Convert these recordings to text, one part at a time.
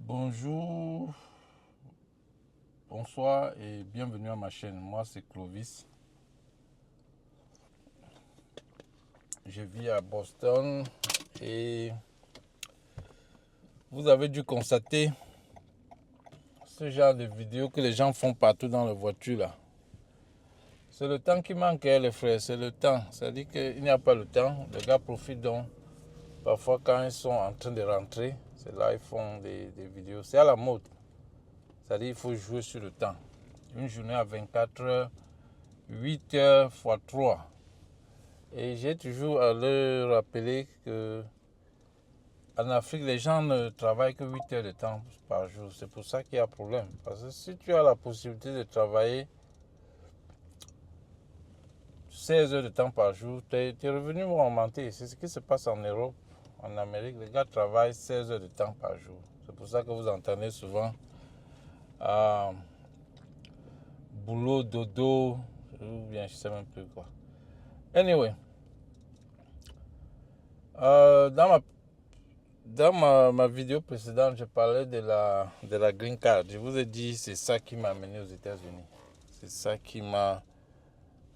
Bonjour, bonsoir et bienvenue à ma chaîne. Moi c'est Clovis. Je vis à Boston et vous avez dû constater ce genre de vidéos que les gens font partout dans les voitures là. C'est le temps qui manque, hein, les frères, c'est le temps. C'est-à-dire qu'il n'y a pas le temps. Les gars profitent donc. Parfois quand ils sont en train de rentrer, c'est là qu'ils font des vidéos. C'est à la mode. C'est-à-dire qu'il faut jouer sur le temps. Une journée à 24 heures, 8 heures x 3. Et j'ai toujours à leur rappeler que en Afrique, les gens ne travaillent que 8 heures de temps par jour. C'est pour ça qu'il y a problème. Parce que si tu as la possibilité de travailler 16 heures de temps par jour, tes revenus vont augmenter. C'est ce qui se passe en Europe, en Amérique. Les gars travaillent 16 heures de temps par jour. C'est pour ça que vous entendez souvent boulot, dodo, ou bien je sais même plus quoi. Anyway, dans ma vidéo précédente, je parlais de la green card. Je vous ai dit c'est ça qui m'a amené aux États-Unis. C'est ça qui m'a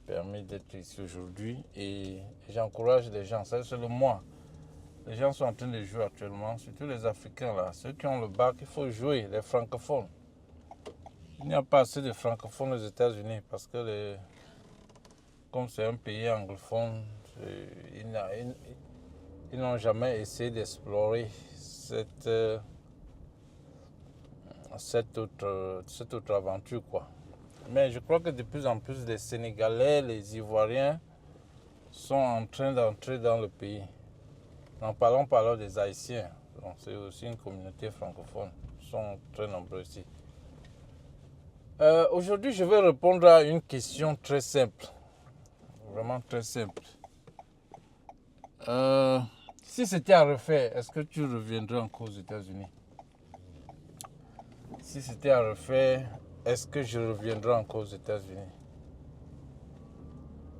permis d'être ici aujourd'hui. Et j'encourage les gens. Ça, c'est le moi. Les gens sont en train de jouer actuellement, surtout les Africains là. Ceux qui ont le bac, il faut jouer, les francophones. Il n'y a pas assez de francophones aux États-Unis parce que comme c'est un pays anglophone, ils n'ont jamais essayé d'explorer cette autre aventure, quoi. Mais je crois que de plus en plus, les Sénégalais, les Ivoiriens sont en train d'entrer dans le pays. N'en parlons pas alors des Haïtiens. C'est aussi une communauté francophone. Ils sont très nombreux ici. Aujourd'hui, je vais répondre à une question très simple. Vraiment très simple. Si c'était à refaire, est-ce que tu reviendrais encore aux États-Unis? Si c'était à refaire, est-ce que je reviendrai encore aux États-Unis?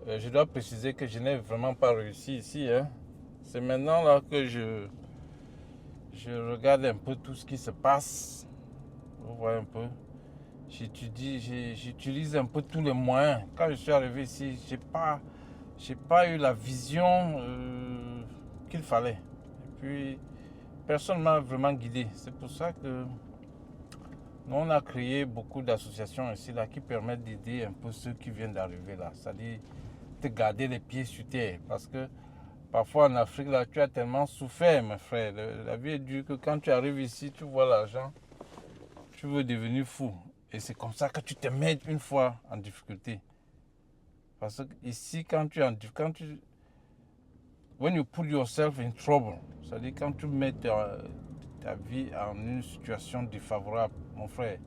Je dois préciser que je n'ai vraiment pas réussi ici, hein. C'est maintenant là que je regarde un peu tout ce qui se passe. Vous voyez un peu. J'utilise un peu tous les moyens. Quand je suis arrivé ici, j'ai pas eu la vision qu'il fallait. Et puis, personne ne m'a vraiment guidé. C'est pour ça que nous, on a créé beaucoup d'associations ici là, qui permettent d'aider un peu ceux qui viennent d'arriver là. C'est-à-dire de garder les pieds sur terre. Parce que parfois en Afrique, là, tu as tellement souffert, mes frères. La vie est dure que quand tu arrives ici, tu vois l'argent, tu veux devenir fou. Et c'est comme ça que tu te mets une fois en difficulté. Parce que ici, when you put yourself in trouble, c'est-à-dire quand tu mets ta vie en une situation défavorable, mon frère,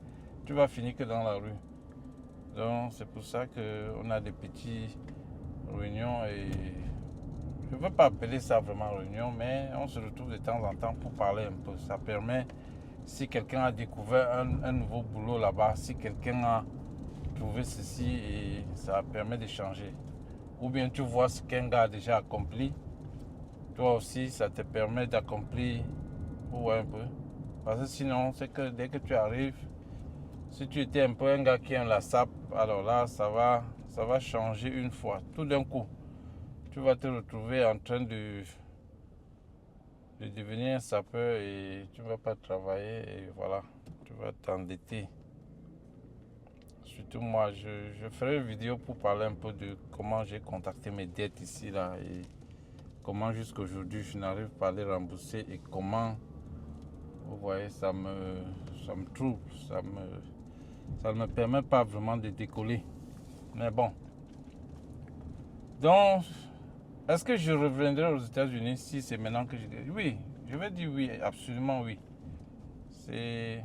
tu vas finir que dans la rue. Donc c'est pour ça qu'on a des petites réunions et je ne veux pas appeler ça vraiment réunion, mais on se retrouve de temps en temps pour parler un peu. Ça permet, si quelqu'un a découvert un nouveau boulot là-bas, si quelqu'un a trouvé ceci, et ça permet d'échanger. Ou bien tu vois ce qu'un gars a déjà accompli, toi aussi ça te permet d'accomplir, vous voyez un peu. Parce que sinon, c'est que dès que tu arrives, si tu étais un peu un gars qui aime la sape, alors là, ça va changer une fois. Tout d'un coup, tu vas te retrouver en train de devenir un sapeur et tu ne vas pas travailler et voilà, tu vas t'endetter. Surtout moi, je ferai une vidéo pour parler un peu de comment j'ai contacté mes dettes ici là et comment jusqu'à aujourd'hui je n'arrive pas à les rembourser et comment, vous voyez, ça me trouble, ça ne me permet pas vraiment de décoller. Mais bon. Donc, est-ce que je reviendrai aux États-Unis si c'est maintenant que je dis oui? Je vais dire oui, absolument oui. C'est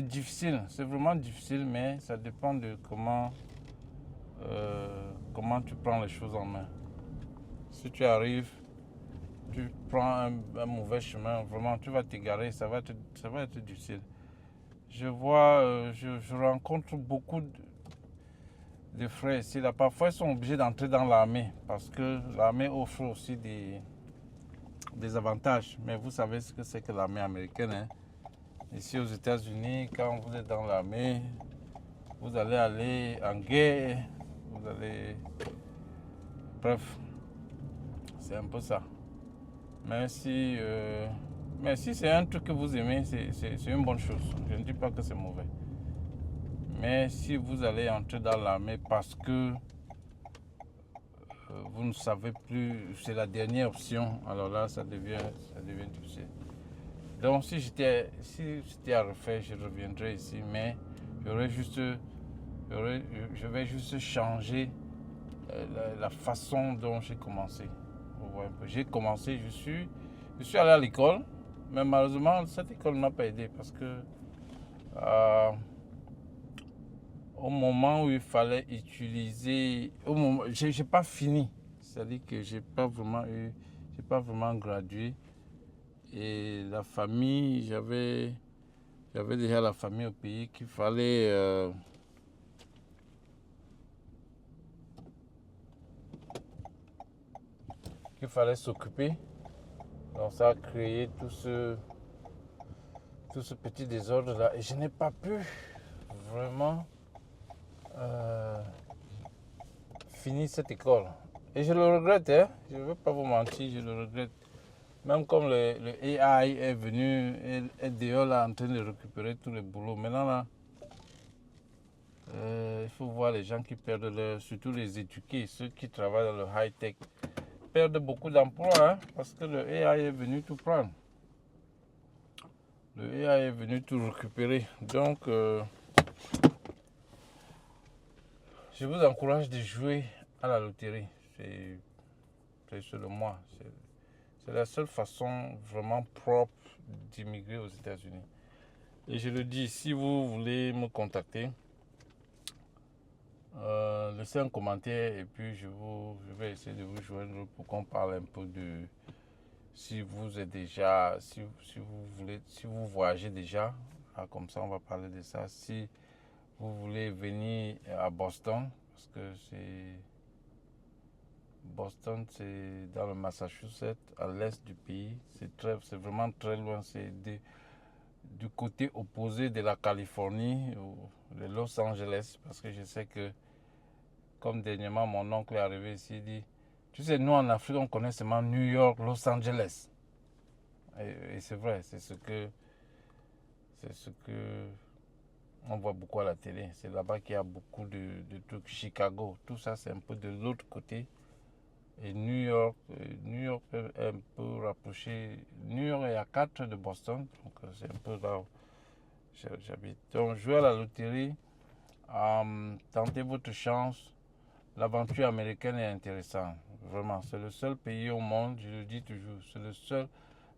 difficile, c'est vraiment difficile, mais ça dépend de comment tu prends les choses en main. Si tu arrives, tu prends un mauvais chemin, vraiment tu vas t'égarer, ça va être difficile. Je vois, je rencontre beaucoup de frères ici. Là, parfois, ils sont obligés d'entrer dans l'armée parce que l'armée offre aussi des avantages. Mais vous savez ce que c'est que l'armée américaine, hein? Ici aux États-Unis, quand vous êtes dans l'armée, vous allez aller en guerre, vous allez... Bref, c'est un peu ça. Mais si c'est un truc que vous aimez, c'est une bonne chose. Je ne dis pas que c'est mauvais. Mais si vous allez entrer dans l'armée parce que vous ne savez plus, c'est la dernière option, alors là, ça devient difficile. Donc, si j'étais à refaire, je reviendrais ici, mais je vais juste changer la façon dont j'ai commencé. J'ai commencé, je suis allé à l'école, mais malheureusement, cette école ne m'a pas aidé parce que au moment où il fallait utiliser, j'ai pas fini, c'est-à-dire que j'ai pas vraiment gradué. Et la famille, j'avais déjà la famille au pays qu'il fallait s'occuper. Donc ça a créé tout ce petit désordre là. Et je n'ai pas pu vraiment finir cette école. Et je le regrette, hein. Je ne veux pas vous mentir, je le regrette. Même comme le AI est venu, est dehors là en train de récupérer tous les boulots. Maintenant là, il faut voir les gens qui perdent surtout les éduqués, ceux qui travaillent dans le high-tech, perdent beaucoup d'emplois hein, parce que le AI est venu tout prendre. Le AI est venu tout récupérer. Donc, je vous encourage de jouer à la loterie. C'est selon moi. C'est la seule façon vraiment propre d'immigrer aux États-Unis. Et je le dis, si vous voulez me contacter, laissez un commentaire et puis je vais essayer de vous joindre pour qu'on parle un peu de si vous êtes déjà, si vous voyagez déjà, comme ça on va parler de ça. Si vous voulez venir à Boston, parce que Boston c'est dans le Massachusetts, à l'est du pays, c'est vraiment très loin, c'est du côté opposé de la Californie, de Los Angeles, parce que je sais que comme dernièrement mon oncle est arrivé ici, il dit, tu sais, nous en Afrique, on connaît seulement New York, Los Angeles. Et c'est vrai, c'est ce que on voit beaucoup à la télé. C'est là-bas qu'il y a beaucoup de trucs. Chicago, tout ça, c'est un peu de l'autre côté. Et New York est un peu rapproché. New York est à 4 heures de Boston, donc c'est un peu là où j'habite. Donc, jouez à la loterie, tentez votre chance. L'aventure américaine est intéressante, vraiment. C'est le seul pays au monde, je le dis toujours, c'est le seul.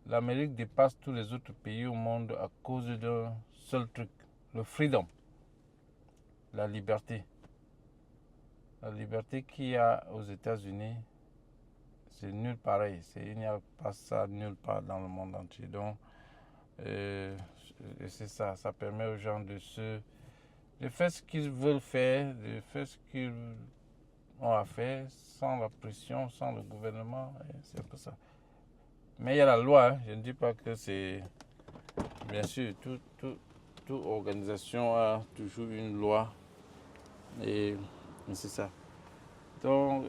L'Amérique dépasse tous les autres pays au monde à cause d'un seul truc, le freedom, la liberté. La liberté qu'il y a aux États-Unis, c'est nul pareil. Il n'y a pas ça nulle part dans le monde entier. Donc, c'est ça. Ça permet aux gens de faire ce qu'ils veulent faire, de faire ce qu'ils ont à faire, sans la pression, sans le gouvernement. C'est un peu ça. Mais il y a la loi. Hein. Je ne dis pas que c'est... Bien sûr, toute organisation a toujours une loi. Et c'est ça. Donc,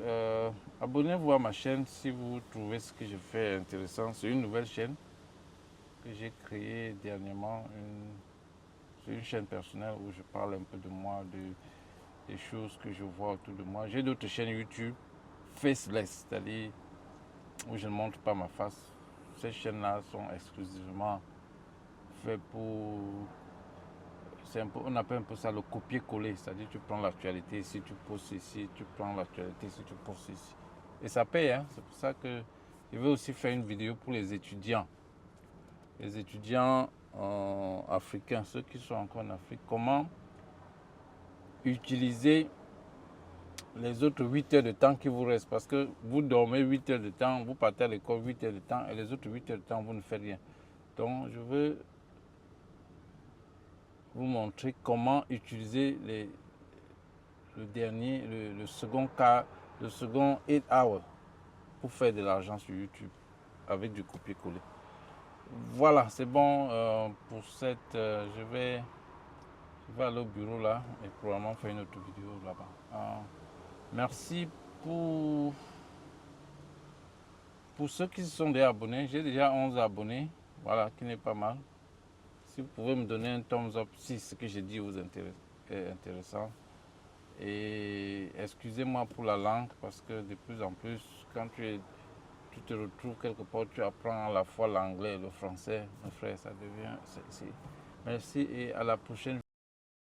abonnez-vous à ma chaîne si vous trouvez ce que je fais intéressant. C'est une nouvelle chaîne que j'ai créée dernièrement. C'est une chaîne personnelle où je parle un peu de moi, des choses que je vois autour de moi. J'ai d'autres chaînes YouTube, faceless, c'est-à-dire où je ne montre pas ma face. Ces chaînes-là sont exclusivement faites pour... on appelle un peu ça le copier-coller, c'est-à-dire tu prends l'actualité ici, tu postes ici, tu prends l'actualité ici, tu postes ici. Et ça paye, hein? C'est pour ça que je vais aussi faire une vidéo pour les étudiants. Les étudiants africains, ceux qui sont encore en Afrique, comment utiliser les autres 8 heures de temps qui vous restent. Parce que vous dormez 8 heures de temps, vous partez à l'école 8 heures de temps, et les autres 8 heures de temps, vous ne faites rien. Donc, je veux vous montrer comment utiliser le second 8 hours pour faire de l'argent sur YouTube avec du copier-coller. Voilà, c'est bon pour cette. Je vais aller au bureau là et probablement faire une autre vidéo là-bas. Merci pour, pour ceux qui se sont déjà abonnés. J'ai déjà 11 abonnés, voilà, qui n'est pas mal. Si vous pouvez me donner un thumbs up si ce que j'ai dit vous est intéressant. Et excusez-moi pour la langue parce que de plus en plus, quand tu te retrouves quelque part, tu apprends à la fois l'anglais et le français. Mon frère, ça devient... Merci et à la prochaine vidéo.